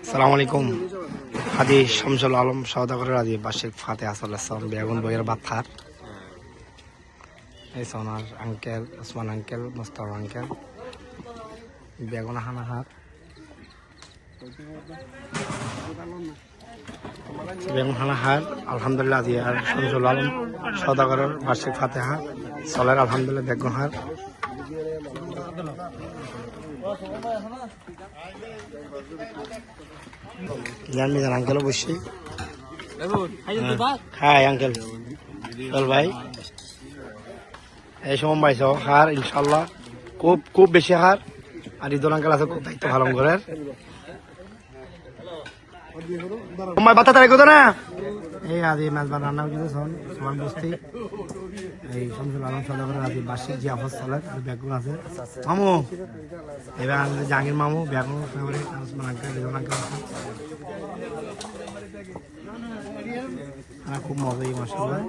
আসসালামু আলাইকুম। হাজি শামসুল আলম সওদাগরের হাজি বার্ষিক ফাতে আসলাম বেগুন বইয়ের বাথার এই সোনার uncle Osman uncle Mostafa uncle বেগুন হানাহার বেগুন হানাহার আলহামদুলিল্লাহ হাজি আর শামসুল আলম সওদাগরের বার্ষিক ফাতেহা চলের আলহামদুলিল্লাহ বেগুন হার জান আঙ্কেল অবশ্যই হ্যাঁ আঙ্কেল বল ভাই এই সময় পাইছ হার ইনশাল্লাহ খুব খুব বেশি হার আর ঈদুল আঙ্কেল আছে খুব দায়িত্ব পালন করার বাতা তারা কোথাও না এই আদি মেজবান রান্না কিন্তু সমান বস্তি এই শামসুল আলম সওদাগরের আদি বার্ষিক জিয়াফত চলে ব্যাগগুলো আছে মামু এবার আমাদের জাহাঙ্গীর মামু ব্যাগুন ফেভারিট ওসমান আঙ্কেল ঈদুল আঙ্কেল আছে খুব মজাই মাসাল্লাহ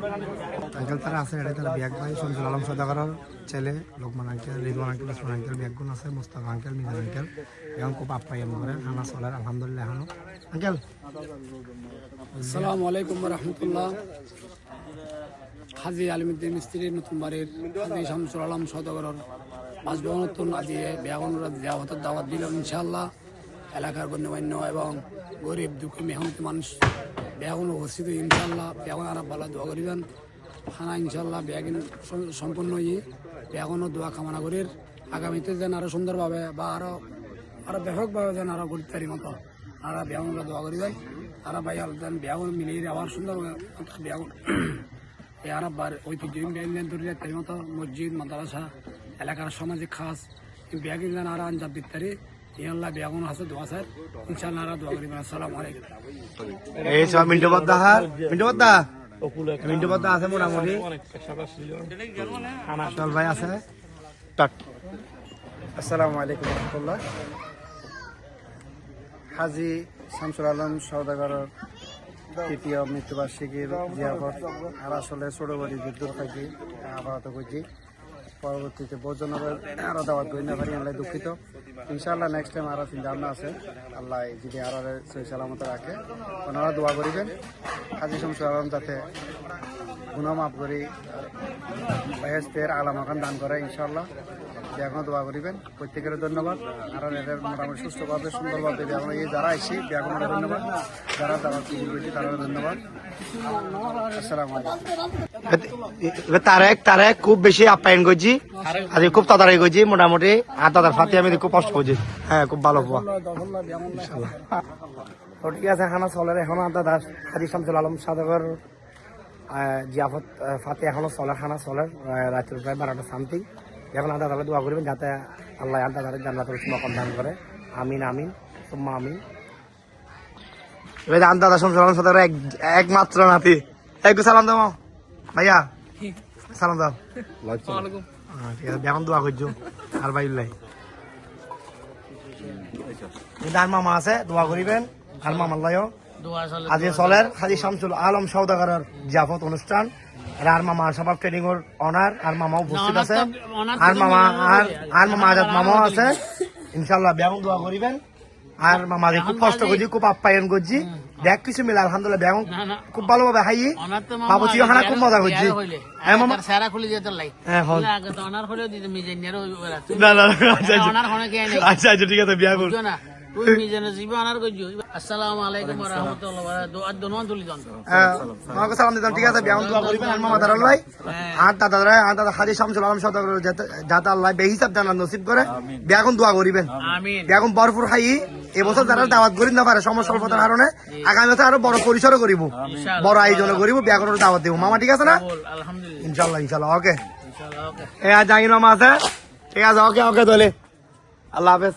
আঙ্কেল তারা আছে এটা তারা ব্যাগ ভাই শামসুল আলম সওদাগরের ছেলে Lokman uncle Ridwan uncle Osman uncle ব্যাগগুন আছে মোস্তাফা আঙ্কেল মিজান আঙ্কেল এখন খুব আপ্যায়ন করে খানা চলার আলহামদুলিল্লাহ এখনো আঙ্কেল আসসালামু আলাইকুম রহমতুল্লাহ। হাজি আলিমুদ্দিন মিস্ত্রির নতুন বাড়ির হাজি শামসুল আলম সওদাগরের বাসভবন আজি বেগুনরা জিয়াফতের দাওয়াত দিল ইনশাআল্লাহ। এলাকার গণ্যমান্য এবং গরিব দুঃখী মেহনতি মানুষ বেগুন উপস্থিত ইনশাআল্লাহ। বেগুন আর ভালো দোয়া করিবেন খানা ইনশাআল্লাহ বেগুন সম্পূর্ণ বেগুনও দোয়া কামনা করির আগামীতে যেন আরো সুন্দরভাবে বা আরো ব্যাপকভাবে যেন আরো করতে পারি মতো আর বেগুনরা দোয়া করিবেন আর ভাই যেন বেগুন মিলিয়ে আবার সুন্দর বেগুন এই আরববার ঐতিহ্য তাই মতো মসজিদ মাদ্রাসা এলাকার সামাজিক খাস বেগুন যেন আর আঞ্জাব দিতে পারি ইনশাআল্লাহ বেগুন আছে দোয়া স্যার ইনশাআল্লাহ আর দোয়া করিবেন। আসসালামু আলাইকুম। এই সব মিন্টু বদ্দা আছে মোটামুটি চল ভাই আছে আসসালামু আলাইকুম রহমতুল্লাহ। হাজি শামসুল আলম সওদাগরের তৃতীয় মৃত্যুবার্ষিকীর জিয়াফত আর আসলে ছোট বাড়ি বিদ্যুৎ থাকি আপাতত করছি পরবর্তীতে বোঝানোর আরো দাওয়াত করি না পারি আল্লাহ দুঃখিত ইনশাআল্লাহ নেক্সট টাইম আরো চিন্তা ভাবনা আছে আল্লাহ যদি আরো সহি সালামত রাখে ওনারা দোয়া করিবেন হাজি শামসুল আলম যাতে গুনাহ মাফ করি বেহেশতের আলা মাকান দান করে ইনশাআল্লাহ। এখন দোয়া করিবেন প্রত্যেকের ধন্যবাদ আর এদের মোটামুটি সুস্থভাবে সুন্দরভাবে এখন এই যারা আইসি বেগুনের ধন্যবাদ যারা যারা চিনি করছি তারা ধন্যবাদ। আসসালামু আলাইকুম। তারেক খুব বেশি আপ্যায়ন করছি আজকে খুব তাড়াতাড়ি করছি মোটামুটি আর দাদার ফাতে আমি খুব কষ্ট করছি হ্যাঁ খুব ভালো হওয়া তো ঠিক আছে খানা চলের এখনো দাদা হাজি শামসুল আলম সওদাগর জিয়াফত ফাতে এখনো চলার খানা চলার রাত্রে প্রায় 12টা সামথিং এখন আল্লাহ তাআলা দোয়া করবেন যাতে আল্লাহ আল্লাহ তাআলা জান্নাতুল মাকাম দান করে আমিন আমিন সুম্মা আমিন। এবার দাদা শামসুল আলম সওদাগর একমাত্র নাতি একটু সালাম দাও ভাইয়া সালাম দাও ঠিক আছে এখন দোয়া করছো আর ভাইল্লাই আর মামা আছে দোয়া করিবেন আর মামাল্লাহ আজি চলের হাজি শামসুল আলম সওদাগরের জিয়াফত অনুষ্ঠান আর মামা সবাব ট্রেনিং এর অনার আর মামা উপস্থিত আছে আর মামা আজাদ মামাও আছে ইনশাল্লাহ বেগুন দোয়া করিবেন আর মামা খুব কষ্ট করছি খুব আপ্যায়ন করছি দেখ কিছু মিলে আলহামদুলিল্লাহ বেগুন খুব ভালোভাবে খাই বাবুচি খানা খুব মজা করছি হ্যাঁ মামা আচ্ছা আচ্ছা ঠিক আছে বিয়া কর আসসালামু আলাইকুম ওয়া রাহমাতুল্লাহি ওয়া বারাকাতুহু সালাম দিতাম ঠিক আছে বেগুন দোয়া করিবেন আর মামা দাঁড়াল ভাই আর দাদা হাজি শামসুল আলম সওদাগর যাতে আল্লাহ বেহিসাব জান্নাত নসিব করে বেগুন দোয়া করিবেন বেগুন ভরপুর খাই এবছর যারা দাওয়াত করি না পারে সমস্যা স্বল্পতার কারণে আগামী বছর আরো বড় পরিসরে করিব বড় আয়োজন করিব বেগুনের দাওয়াত দিব মামা ঠিক আছে না ইনশাল্লাহ ওকে জাহাঙ্গীর মামা আছে ঠিক আছে ওকে তাহলে আল্লাহ হাফেজ।